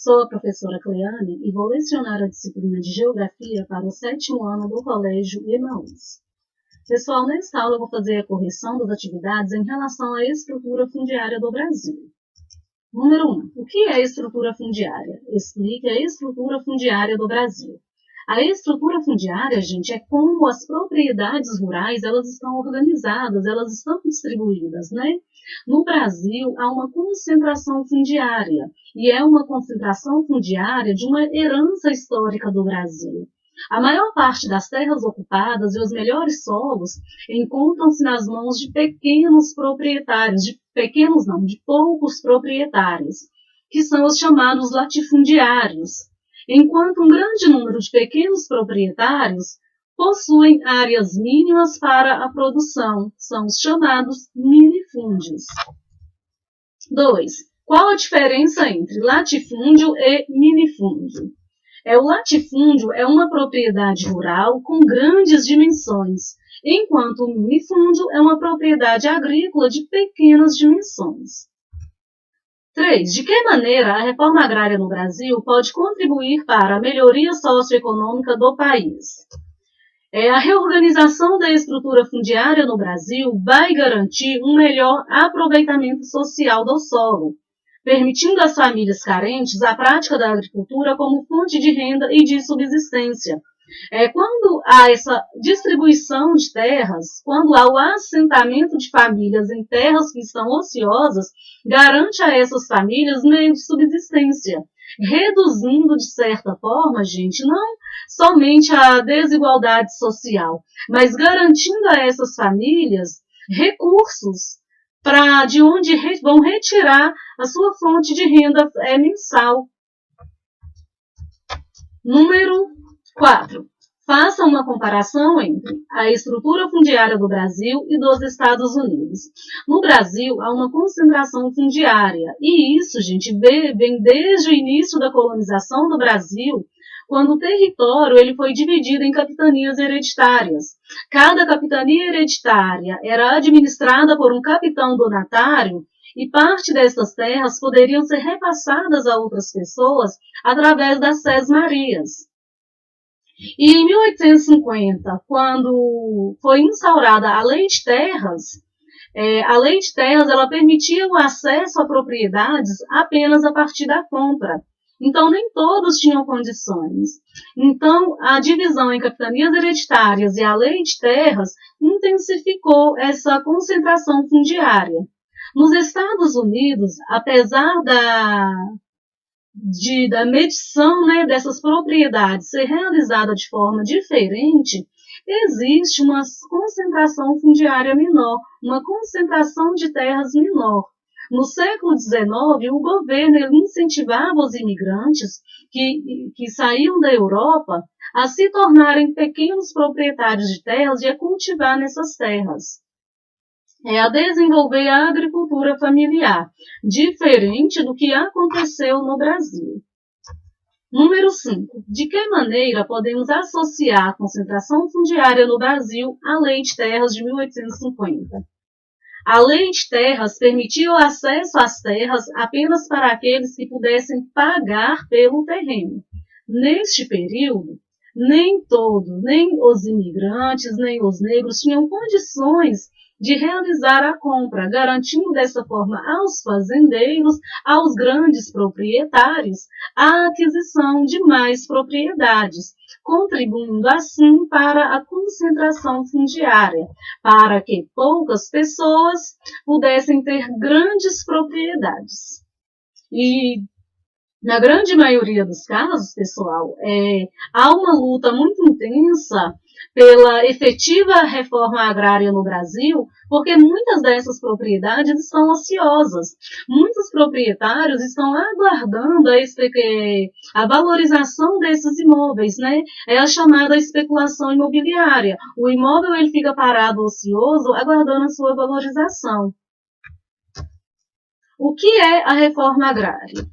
Sou a professora Cleane e vou lecionar a disciplina de Geografia para o 7º ano do Colégio Emaús. Pessoal, nesta aula eu vou fazer a correção das atividades em relação à estrutura fundiária do Brasil. Número 1. O que é estrutura fundiária? Explique a estrutura fundiária do Brasil. A estrutura fundiária, gente, é como as propriedades rurais elas estão organizadas, elas estão distribuídas, né? No Brasil, há uma concentração fundiária, e é uma concentração fundiária de uma herança histórica do Brasil. A maior parte das terras ocupadas e os melhores solos encontram-se nas mãos de pequenos proprietários, de poucos proprietários, que são os chamados latifundiários, enquanto um grande número de pequenos proprietários possuem áreas mínimas para a produção, são os chamados minifúndios. 2. Qual a diferença entre latifúndio e minifúndio? O latifúndio é uma propriedade rural com grandes dimensões, enquanto o minifúndio é uma propriedade agrícola de pequenas dimensões. 3. De que maneira a reforma agrária no Brasil pode contribuir para a melhoria socioeconômica do país? A reorganização da estrutura fundiária no Brasil vai garantir um melhor aproveitamento social do solo, permitindo às famílias carentes a prática da agricultura como fonte de renda e de subsistência. Quando há essa distribuição de terras, quando há o assentamento de famílias em terras que estão ociosas, garante a essas famílias meio de subsistência, reduzindo, de certa forma, gente, não somente a desigualdade social, mas garantindo a essas famílias recursos de onde vão retirar a sua fonte de renda mensal. Número 4. Faça uma comparação entre a estrutura fundiária do Brasil e dos Estados Unidos. No Brasil, há uma concentração fundiária, e isso, gente, vem desde o início da colonização do Brasil, quando o território ele foi dividido em capitanias hereditárias. Cada capitania hereditária era administrada por um capitão donatário, e parte dessas terras poderiam ser repassadas a outras pessoas através das sés-marias. E em 1850, quando foi instaurada a Lei de Terras, ela permitia o acesso a propriedades apenas a partir da compra. Então, nem todos tinham condições. Então, a divisão em capitanias hereditárias e a Lei de Terras intensificou essa concentração fundiária. Nos Estados Unidos, apesar da medição, né, dessas propriedades ser realizada de forma diferente, existe uma concentração fundiária menor, uma concentração de terras menor. No século XIX, o governo incentivava os imigrantes que saíam da Europa a se tornarem pequenos proprietários de terras e a cultivar nessas terras. A desenvolver a agricultura familiar, diferente do que aconteceu no Brasil. Número 5. De que maneira podemos associar a concentração fundiária no Brasil à Lei de Terras de 1850? A Lei de Terras permitia o acesso às terras apenas para aqueles que pudessem pagar pelo terreno. Neste período, nem os imigrantes, nem os negros tinham condições de realizar a compra, garantindo dessa forma aos fazendeiros, aos grandes proprietários, a aquisição de mais propriedades, contribuindo assim para a concentração fundiária, para que poucas pessoas pudessem ter grandes propriedades. E na grande maioria dos casos, pessoal, há uma luta muito intensa pela efetiva reforma agrária no Brasil, porque muitas dessas propriedades estão ociosas. Muitos proprietários estão aguardando a valorização desses imóveis, né? É a chamada especulação imobiliária. O imóvel ele fica parado ocioso, aguardando a sua valorização. O que é a reforma agrária?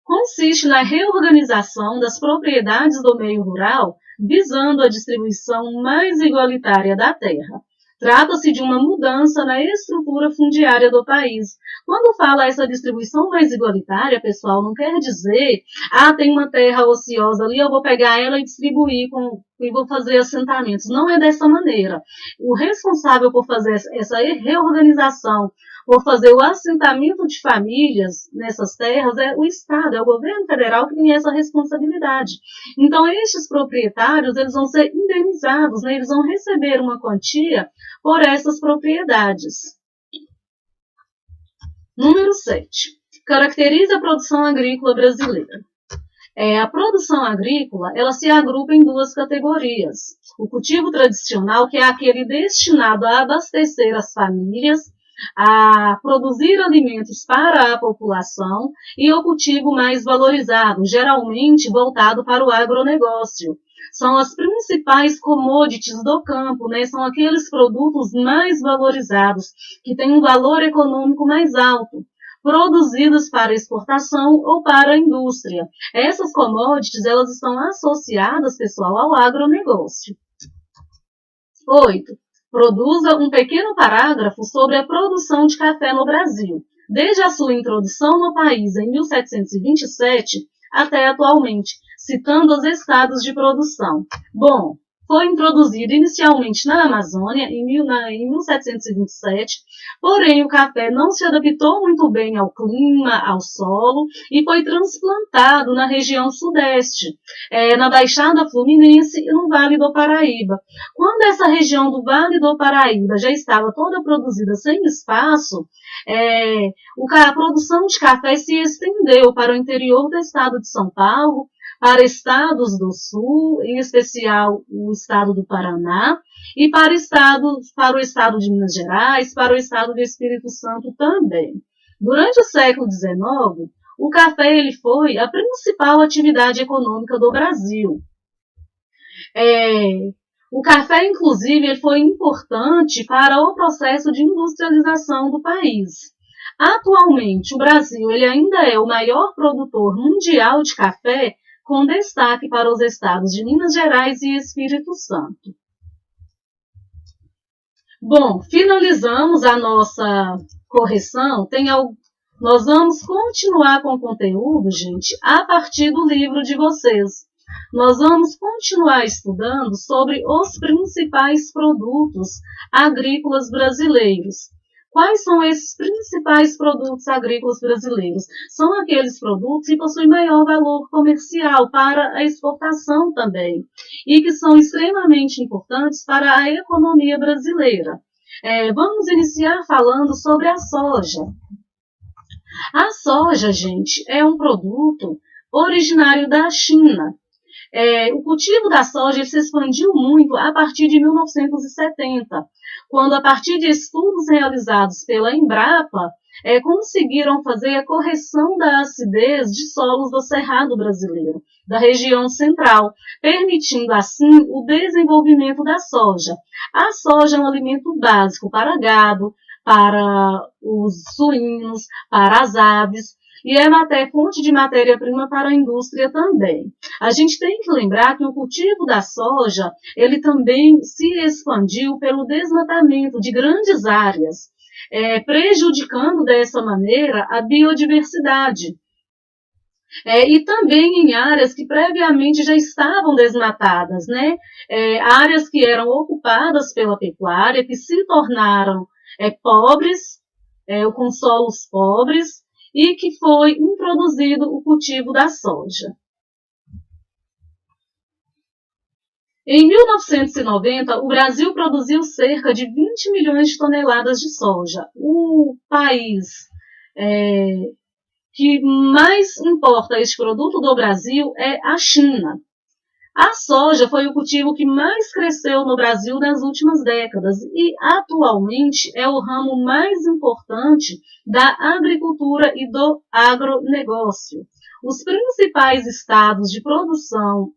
Consiste na reorganização das propriedades do meio rural, visando a distribuição mais igualitária da terra, Trata-se de uma mudança na estrutura fundiária do país. Quando fala essa distribuição mais igualitária, pessoal, não quer dizer, tem uma terra ociosa ali, eu vou pegar ela e distribuir e vou fazer assentamentos. Não é dessa maneira. O responsável por fazer essa reorganização, por fazer o assentamento de famílias nessas terras, é o Estado, é o governo federal que tem essa responsabilidade. Então, estes proprietários, eles vão ser indenizados, né? Eles vão receber uma quantia por essas propriedades. Número 7. Caracteriza a produção agrícola brasileira. A produção agrícola, ela se agrupa em duas categorias. O cultivo tradicional, que é aquele destinado a abastecer as famílias, a produzir alimentos para a população, e o cultivo mais valorizado, geralmente voltado para o agronegócio. São as principais commodities do campo, né? São aqueles produtos mais valorizados, que têm um valor econômico mais alto, produzidos para exportação ou para a indústria. Essas commodities, elas estão associadas, pessoal, ao agronegócio. 8. Produza um pequeno parágrafo sobre a produção de café no Brasil, desde a sua introdução no país em 1727 até atualmente, citando os estados de produção. Bom, foi introduzido inicialmente na Amazônia, em 1727, porém o café não se adaptou muito bem ao clima, ao solo, e foi transplantado na região sudeste, na Baixada Fluminense e no Vale do Paraíba. Quando essa região do Vale do Paraíba já estava toda produzida sem espaço, a produção de café se estendeu para o interior do estado de São Paulo, para estados do Sul, em especial o estado do Paraná, e para o estado de Minas Gerais, para o estado do Espírito Santo também. Durante o século XIX, o café ele foi a principal atividade econômica do Brasil. O café, inclusive, ele foi importante para o processo de industrialização do país. Atualmente, o Brasil ele ainda é o maior produtor mundial de café, com destaque para os estados de Minas Gerais e Espírito Santo. Bom, finalizamos a nossa correção. Nós vamos continuar com o conteúdo, gente, a partir do livro de vocês. Nós vamos continuar estudando sobre os principais produtos agrícolas brasileiros. Quais são esses principais produtos agrícolas brasileiros? São aqueles produtos que possuem maior valor comercial para a exportação também, e que são extremamente importantes para a economia brasileira. Vamos iniciar falando sobre a soja. A soja, gente, é um produto originário da China. O cultivo da soja ele se expandiu muito a partir de 1970, quando, a partir de estudos realizados pela Embrapa, conseguiram fazer a correção da acidez de solos do Cerrado brasileiro, da região central, permitindo, assim, o desenvolvimento da soja. A soja é um alimento básico para gado, para os suínos, para as aves, e é fonte de matéria-prima para a indústria também. A gente tem que lembrar que o cultivo da soja, ele também se expandiu pelo desmatamento de grandes áreas, prejudicando dessa maneira a biodiversidade. E também em áreas que previamente já estavam desmatadas, né? Áreas que eram ocupadas pela pecuária, que se tornaram pobres, com solos pobres, e que foi introduzido o cultivo da soja. Em 1990, o Brasil produziu cerca de 20 milhões de toneladas de soja. O país que mais importa este produto do Brasil é a China. A soja foi o cultivo que mais cresceu no Brasil nas últimas décadas e, atualmente, é o ramo mais importante da agricultura e do agronegócio. Os principais estados de produção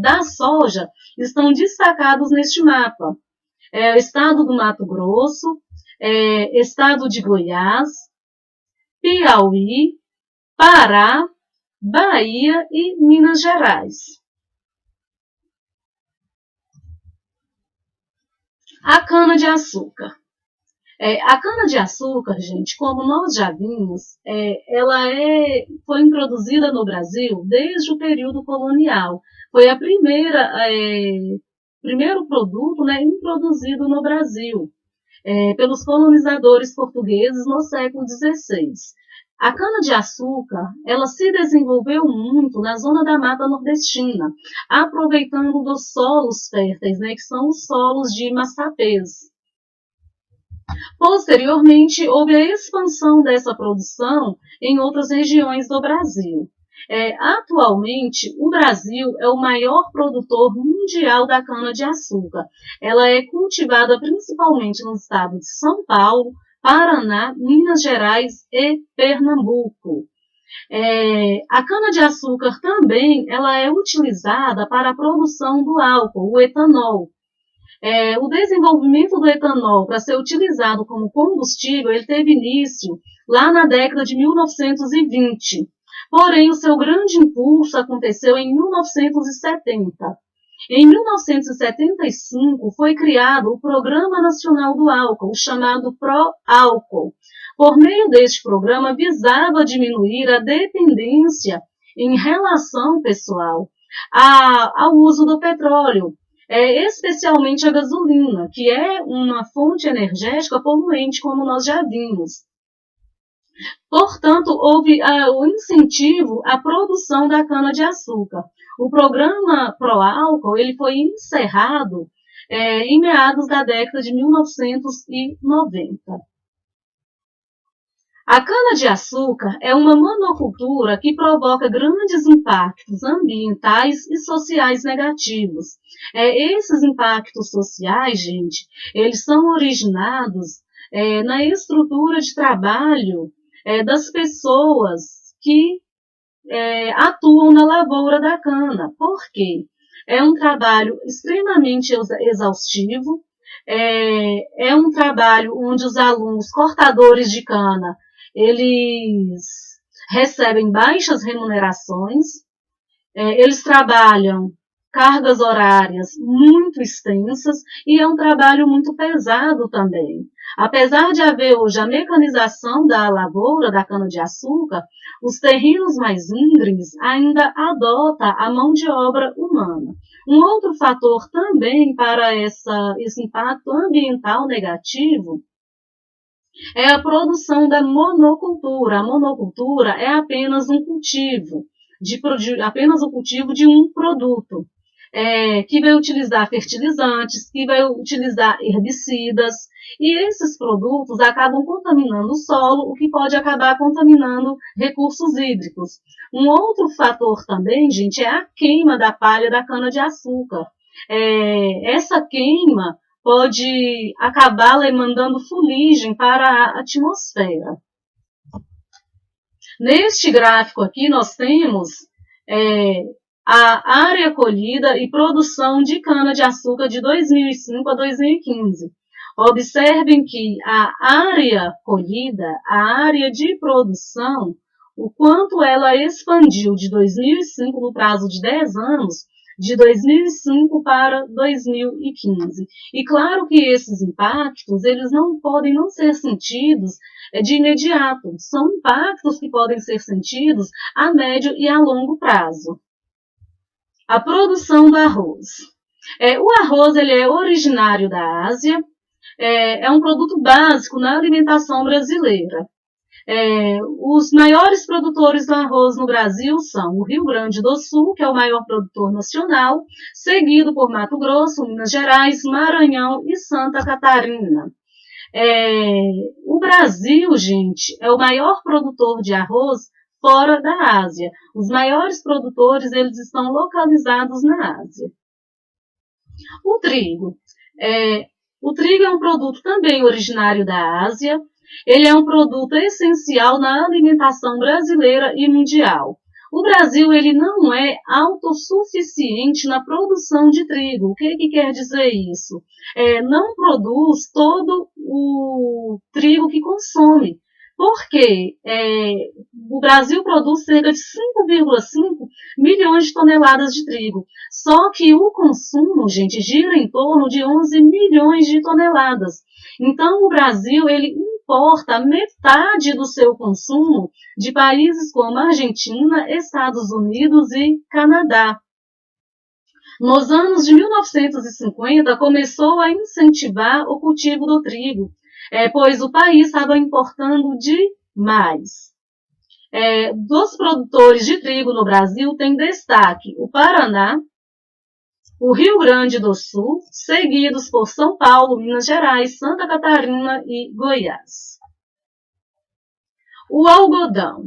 da soja estão destacados neste mapa. O estado do Mato Grosso, estado de Goiás, Piauí, Pará, Bahia e Minas Gerais. A cana-de-açúcar. A cana-de-açúcar, gente, como nós já vimos, ela foi introduzida no Brasil desde o período colonial. Foi a primeiro produto, né, introduzido no Brasil pelos colonizadores portugueses no século XVI. A cana-de-açúcar, ela se desenvolveu muito na zona da Mata Nordestina, aproveitando dos solos férteis, né, que são os solos de massapês. Posteriormente, houve a expansão dessa produção em outras regiões do Brasil. Atualmente, o Brasil é o maior produtor mundial da cana-de-açúcar. Ela é cultivada principalmente no estado de São Paulo, Paraná, Minas Gerais e Pernambuco. A cana-de-açúcar também ela é utilizada para a produção do álcool, o etanol. O desenvolvimento do etanol para ser utilizado como combustível, ele teve início lá na década de 1920. Porém, o seu grande impulso aconteceu em 1970. Em 1975, foi criado o Programa Nacional do Álcool, chamado Pró-Álcool. Por meio deste programa, visava diminuir a dependência em relação, pessoal, ao uso do petróleo, especialmente a gasolina, que é uma fonte energética poluente, como nós já vimos. Portanto, houve o incentivo à produção da cana-de-açúcar. O programa Pró-Álcool ele foi encerrado em meados da década de 1990. A cana-de-açúcar é uma monocultura que provoca grandes impactos ambientais e sociais negativos. Esses impactos sociais, gente, eles são originados na estrutura de trabalho das pessoas que atuam na lavoura da cana. Por quê? É um trabalho extremamente exaustivo, é um trabalho onde os alunos cortadores de cana eles recebem baixas remunerações, eles trabalham cargas horárias muito extensas e é um trabalho muito pesado também. Apesar de haver hoje a mecanização da lavoura da cana-de-açúcar, os terrenos mais íngremes ainda adotam a mão de obra humana. Um outro fator também para esse impacto ambiental negativo é a produção da monocultura. A monocultura é apenas um cultivo, apenas o cultivo de um produto, que vai utilizar fertilizantes, que vai utilizar herbicidas, e esses produtos acabam contaminando o solo, o que pode acabar contaminando recursos hídricos. Um outro fator também, gente, é a queima da palha da cana-de-açúcar. Essa queima pode acabar mandando fuligem para a atmosfera. Neste gráfico aqui, nós temos a área colhida e produção de cana-de-açúcar de 2005 a 2015. Observem que a área colhida, a área de produção, o quanto ela expandiu de 2005 no prazo de 10 anos, de 2005 para 2015. E claro que esses impactos, eles não podem não ser sentidos de imediato. São impactos que podem ser sentidos a médio e a longo prazo. A produção do arroz. O arroz ele é originário da Ásia, é um produto básico na alimentação brasileira. Os maiores produtores do arroz no Brasil são o Rio Grande do Sul, que é o maior produtor nacional, seguido por Mato Grosso, Minas Gerais, Maranhão e Santa Catarina. O Brasil, gente, é o maior produtor de arroz fora da Ásia. Os maiores produtores, eles estão localizados na Ásia. O trigo. O trigo é um produto também originário da Ásia. Ele é um produto essencial na alimentação brasileira e mundial. O Brasil ele não é autossuficiente na produção de trigo. O que quer dizer isso? Não produz todo o trigo que consome. porque o Brasil produz cerca de 5,5 milhões de toneladas de trigo. Só que o consumo, gente, gira em torno de 11 milhões de toneladas. Então, o Brasil, ele importa metade do seu consumo de países como Argentina, Estados Unidos e Canadá. Nos anos de 1950, começou a incentivar o cultivo do trigo, pois o país estava importando demais. Dos produtores de trigo no Brasil, tem destaque o Paraná, o Rio Grande do Sul, seguidos por São Paulo, Minas Gerais, Santa Catarina e Goiás. O algodão.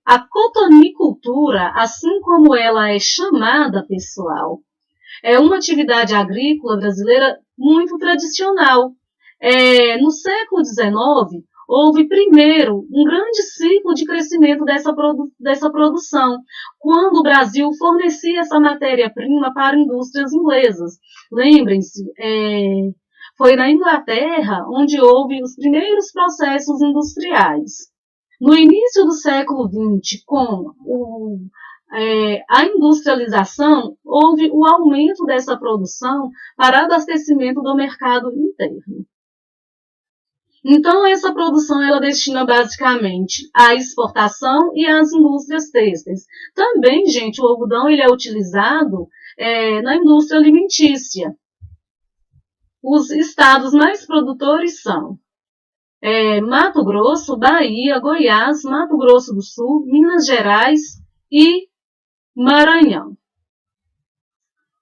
A cotonicultura, assim como ela é chamada, pessoal, é uma atividade agrícola brasileira muito tradicional. No século XIX, houve primeiro um grande ciclo de crescimento dessa produção, quando o Brasil fornecia essa matéria-prima para indústrias inglesas. Lembrem-se, foi na Inglaterra onde houve os primeiros processos industriais. No início do século XX, com a industrialização, houve o aumento dessa produção para abastecimento do mercado interno. Então, essa produção ela destina basicamente à exportação e às indústrias têxteis. Também, gente, o algodão ele é utilizado na indústria alimentícia. Os estados mais produtores são Mato Grosso, Bahia, Goiás, Mato Grosso do Sul, Minas Gerais e Maranhão.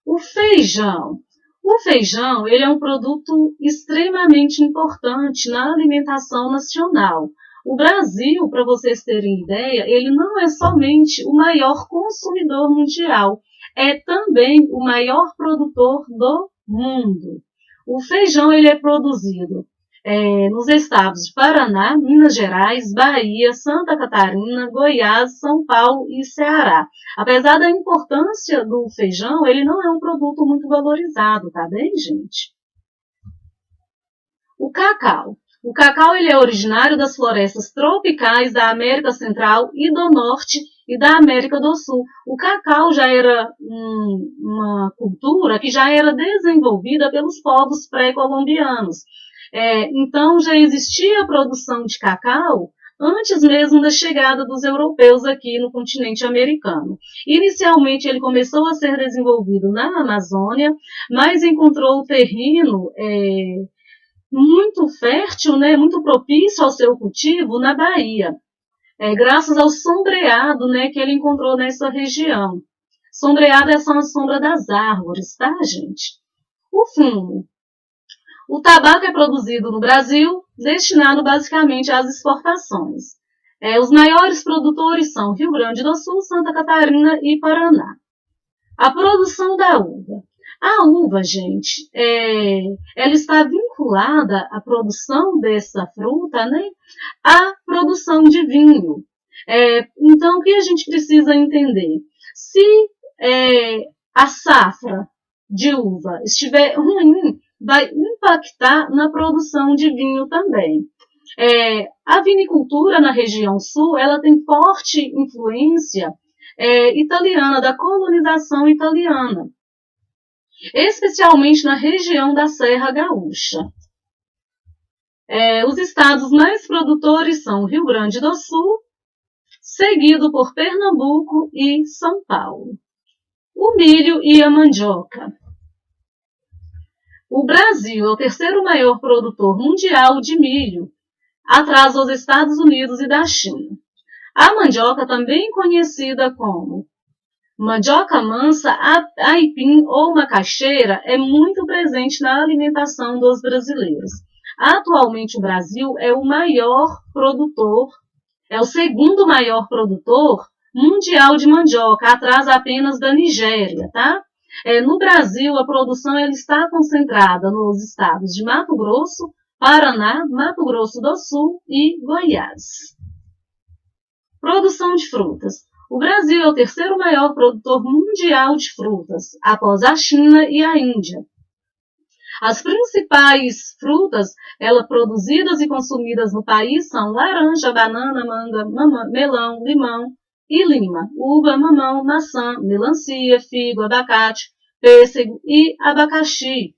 O feijão. O feijão ele é um produto extremamente importante na alimentação nacional. O Brasil, para vocês terem ideia, ele não é somente o maior consumidor mundial, é também o maior produtor do mundo. O feijão ele é produzido nos estados de Paraná, Minas Gerais, Bahia, Santa Catarina, Goiás, São Paulo e Ceará. Apesar da importância do feijão, ele não é um produto muito valorizado, tá bem, gente? O cacau. O cacau ele é originário das florestas tropicais da América Central e do Norte e da América do Sul. O cacau já era uma cultura que já era desenvolvida pelos povos pré-colombianos. Então, já existia a produção de cacau antes mesmo da chegada dos europeus aqui no continente americano. Inicialmente, ele começou a ser desenvolvido na Amazônia, mas encontrou o terreno muito fértil, né, muito propício ao seu cultivo na Bahia, graças ao sombreado, né, que ele encontrou nessa região. Sombreado é só a sombra das árvores, tá, gente? O fumo. O tabaco é produzido no Brasil, destinado basicamente às exportações. Os maiores produtores são Rio Grande do Sul, Santa Catarina e Paraná. A produção da uva. A uva, gente, ela está vinculada à produção dessa fruta, né, à produção de vinho. Então, o que a gente precisa entender? Se a safra de uva estiver ruim, vai impactar na produção de vinho também. A vinicultura na região sul, ela tem forte influência italiana, da colonização italiana, especialmente na região da Serra Gaúcha. Os estados mais produtores são Rio Grande do Sul, seguido por Pernambuco e São Paulo. O milho e a mandioca. O Brasil é o terceiro maior produtor mundial de milho, atrás dos Estados Unidos e da China. A mandioca, também conhecida como mandioca mansa, aipim ou macaxeira, é muito presente na alimentação dos brasileiros. Atualmente, o Brasil é o segundo maior produtor mundial de mandioca, atrás apenas da Nigéria, tá? No Brasil, a produção ela está concentrada nos estados de Mato Grosso, Paraná, Mato Grosso do Sul e Goiás. Produção de frutas. O Brasil é o terceiro maior produtor mundial de frutas, após a China e a Índia. As principais frutas produzidas e consumidas no país são laranja, banana, manga, melão, limão e lima, uva, mamão, maçã, melancia, figo, abacate, pêssego e abacaxi.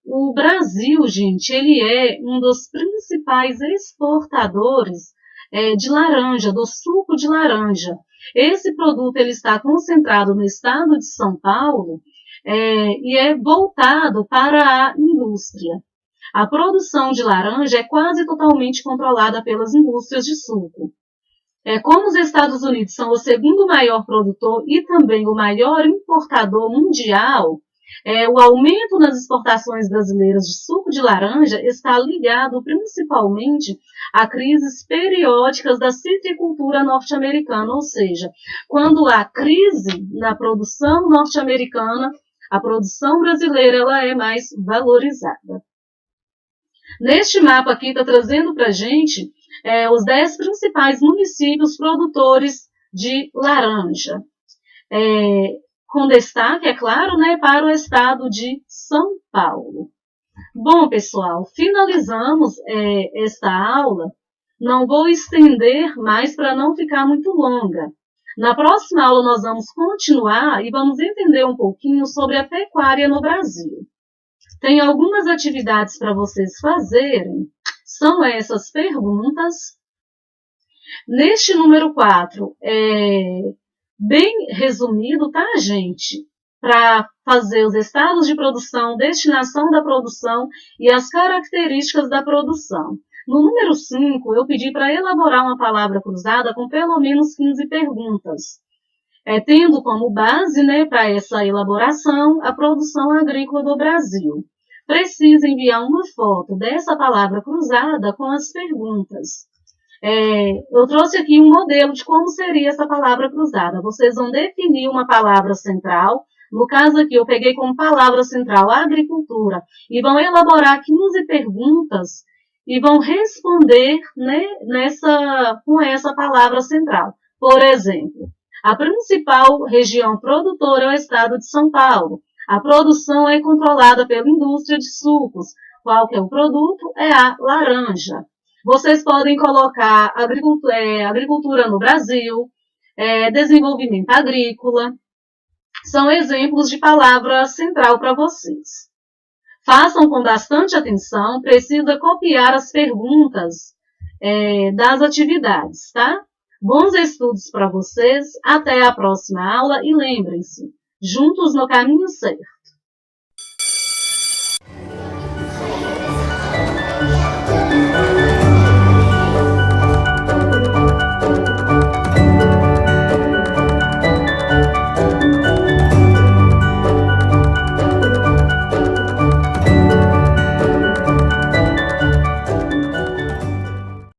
O Brasil, gente, ele é um dos principais exportadores de laranja, do suco de laranja. Esse produto ele está concentrado no estado de São Paulo e é voltado para a indústria. A produção de laranja é quase totalmente controlada pelas indústrias de suco. Como os Estados Unidos são o segundo maior produtor e também o maior importador mundial, o aumento nas exportações brasileiras de suco de laranja está ligado principalmente a crises periódicas da citricultura norte-americana, ou seja, quando há crise na produção norte-americana, a produção brasileira ela é mais valorizada. Neste mapa aqui está trazendo para a gente os 10 principais municípios produtores de laranja. Com destaque, é claro, para o estado de São Paulo. Bom, pessoal, finalizamos esta aula. Não vou estender mais para não ficar muito longa. Na próxima aula nós vamos continuar e vamos entender um pouquinho sobre a pecuária no Brasil. Tem algumas atividades para vocês fazerem. São essas perguntas. Neste número 4, bem resumido, tá, gente? Para fazer os estados de produção, destinação da produção e as características da produção. No número 5, eu pedi para elaborar uma palavra cruzada com pelo menos 15 perguntas, tendo como base, para essa elaboração, a produção agrícola do Brasil. Precisa enviar uma foto dessa palavra cruzada com as perguntas. Eu trouxe aqui um modelo de como seria essa palavra cruzada. Vocês vão definir uma palavra central. No caso aqui, eu peguei como palavra central agricultura. E vão elaborar 15 perguntas e vão responder com essa palavra central. Por exemplo, a principal região produtora é o estado de São Paulo. A produção é controlada pela indústria de sucos. Qual que é o produto? É a laranja. Vocês podem colocar agricultura no Brasil, desenvolvimento agrícola. São exemplos de palavra central para vocês. Façam com bastante atenção, precisa copiar as perguntas das atividades, tá? Bons estudos para vocês, até a próxima aula e lembrem-se, juntos no caminho certo.